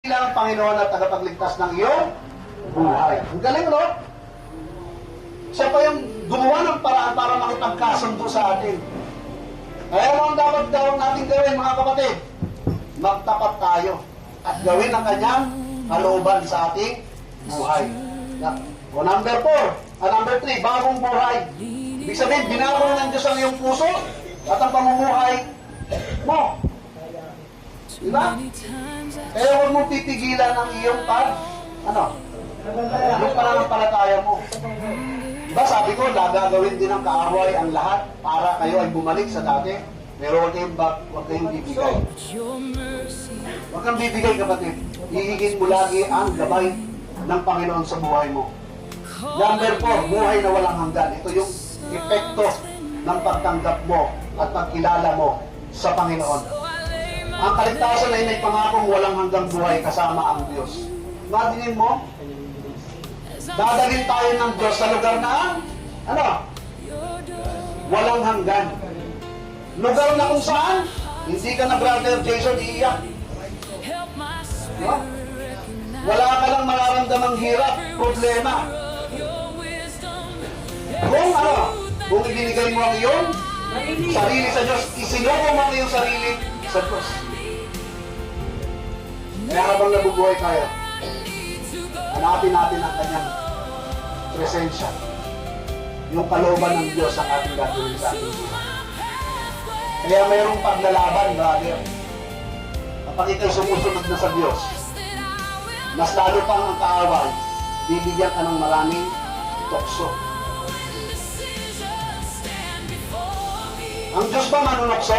Bilang Panginoon at tagapagligtas ng iyong buhay. Ang galing, no? Siya pa yung gumawa ng paraan para makipagkasundo sa atin. Kaya ano ang dapat daw natin gawin, mga kapatid? Magtapat tayo at gawin ang kanyang kalooban sa ating buhay. O number 3, bagong buhay. Ibig sabihin, binago ng Diyos ang iyong puso at ang pamumuhay mo. Diba? Kaya huwag mong pipigilan ang iyong yung pananampalataya mo. Diba sabi ko, gagawin din ng kaaway ang lahat para kayo ay bumalik sa dati. Pero huwag kayong bibigay. Huwag kang bibigay, kapatid. Hihigin mo lagi ang gabay ng Panginoon sa buhay mo. Number 4, buhay na walang hanggan. Ito yung epekto ng pagtanggap mo at pagkilala mo sa Panginoon. Ang kaligtasan ay may pangakong walang hanggang buhay kasama ang Diyos. Madinin mo? Dadalhin tayo ng Diyos sa lugar na walang hanggan. Lugar na kung saan hindi ka na, Brother Jason, iiyak. No? Wala ka lang mararamdamang hirap, problema. Kung ibinigay mo ang iyong sarili sa Diyos, isinuko mo ang iyong sarili sa Diyos. Kaya habang nabubuhay tayo, hanapin natin ang kanyang presensya. Yung kalooban ng Diyos ang ating gagawin sa ating buhay. Kaya mayroong paglalaban, brother. Kapag ikay sumusunod na sa Diyos, mas lalo pang ang kaaway, bibigyan ka ng maraming tukso. Ang Diyos ba manunokso?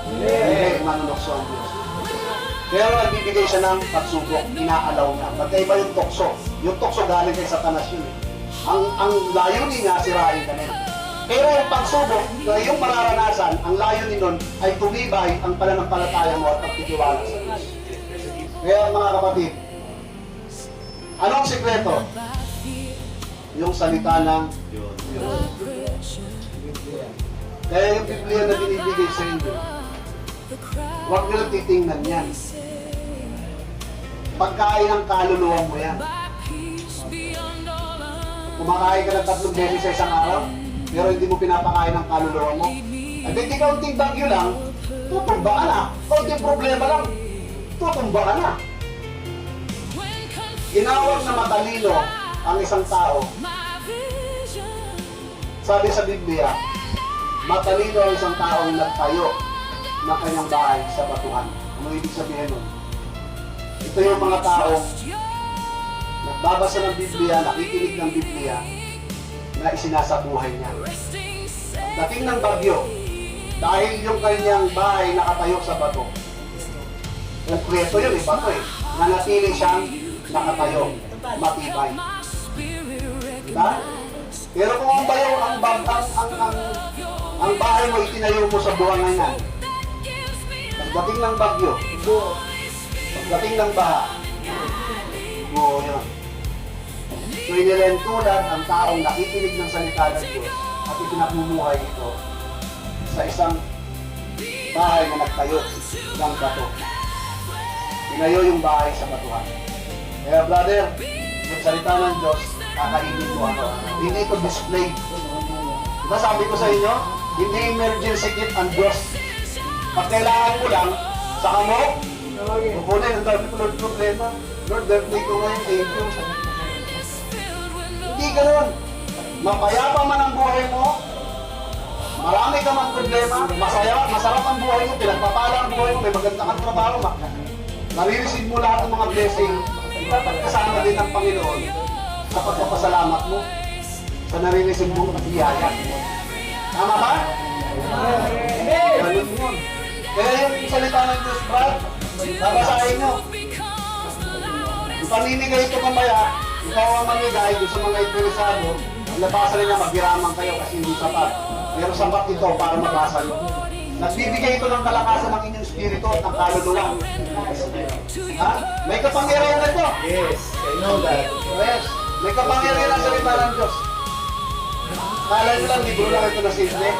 Hindi, manunokso ang Diyos. Pero nagbibigay siya ng pagsubok, inaalaw niya. Magkaiba yung tukso. Yung tukso galing kay Satanas yun. Ang layunin niya, sirain ka na. Pero yung pagsubok, yung mararanasan, ang layunin nun ay tumibay ang pananampalataya mo at pagtitiwala sa Diyos. Kaya mga kapatid, anong sikreto? Yung salita ng Diyos. Kaya yung Biblia na binibigay sa inyo, huwag nyo lang titingnan yan. Pagkain ng kaluluwa mo yan. Kumakain ka ng 3 beses sa isang araw, pero hindi mo pinapakain ng kaluluwa mo. At hindi kaunting bagyo lang, tutumba ka na. Kaunting problema lang, tutumba ka na. Ginawag na matalino ang isang tao. Sabi sa Biblia, matalino ang isang taong nagtayo ng kanyang bahay sa batuhan. Ano ibig sabihin nun? Ito yung mga taong nagbabasa ng Biblia, nakikinig ng Biblia, na isinasabuhay niya. Dating ng bagyo, dahil yung kanyang bahay nakatayo sa bato, konkreto yun, bato nanatili siyang nakatayo, matibay. Diba? Pero kung ang bayo, ang bahay mo itinayo mo sa buwangan, pagdating ng bagyo, pagdating ng baha, yun. So inilentulan ang taong nakikinig ng salita ng Diyos at ipinamumuhay ito sa isang bahay na nagtayo ng bato. Tinayo yung bahay sa batuhan. Kaya brother, yung salita ng Diyos, kakainin mo hindi ito display. Diba sabi ko sa inyo, hindi emergency kit ang Diyos. Pag kailangan mo lang, saka mo, kukunin ang dami ko Lord problema. Lord, birthday ko ngayon, thank you. Hindi ganoon. Mapayapa man ang buhay mo, marami ka man problema, masarap ang buhay mo, pinagpapala ang buhay mo, may maganda kang trabaho, nare-receive mo lahat ng mga blessing, dapat kasama din ng Panginoon sa pagpapasalamat mo sa nare-receive mo ng biyaya. Tama ba? Ganun yun. Kaya yung salita ng Diyos, Brad, babasahin nyo. Yung paninigay ito mamaya, ikaw ang mamigay doon sa mga interesado, nabasa rin na maghiraman kayo kasi hindi sapat. Pero sapat ito para mabasa nyo. Nagbibigay ito ng kalakasan ng inyong spirito at ng kaluluwa. Ha? May kapangyarihan na ito. Yes, I know that. Yes. May kapangyarihan ang salita ng Diyos. Kala nyo lang, libro lang ito na simple.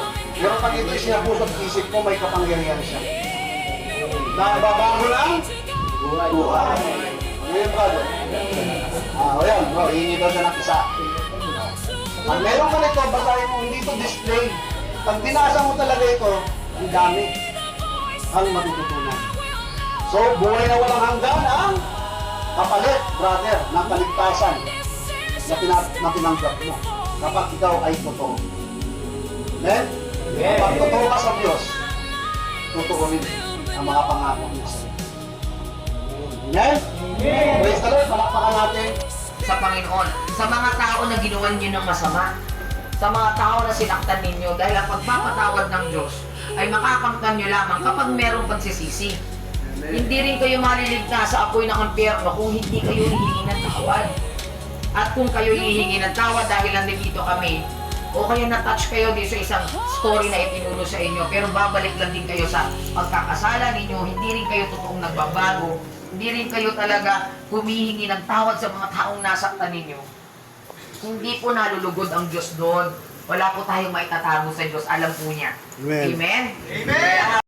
Pero pag ito'y sinapusot isip mo, may kapangyarihan siya. Nababago lang buhay. hihingi daw siya ng isa. Pag meron ka nito, basahin mo, hindi to display. Pag binasa mo talaga ito, ang dami ang matututunan. So, buhay na walang hanggan ang kapalit, brother, ng kaligtasan na tinanggap mo. Kapag ikaw ay totoo. Amen? Kapag totoo ka sa Diyos, totoo rin ang mga pangako niya sa iyo. Amen? Praise the Lord, palakpakan natin. Sa Panginoon, sa mga tao na ginawa niyo ng masama, sa mga tao na sinaktan ninyo, dahil ang pagpapatawad ng Diyos ay makakamtan niyo lamang kapag merong pagsisisi. Hindi rin kayo maliligtas sa apoy ng impyerno kung hindi kayo hihingi ng tawad. At kung kayo hihingi ng tawad dahil nandito kami, o kaya na-touch kayo dito sa isang story na itinulo sa inyo, pero babalik lang din kayo sa pagkakasala ninyo, hindi rin kayo totoong nagbabago, hindi rin kayo talaga humihingi ng tawad sa mga taong nasaktan ninyo. Hindi po nalulugod ang Diyos doon. Wala po tayong maitatago sa Diyos. Alam po niya. Amen. Amen? Amen! Kaya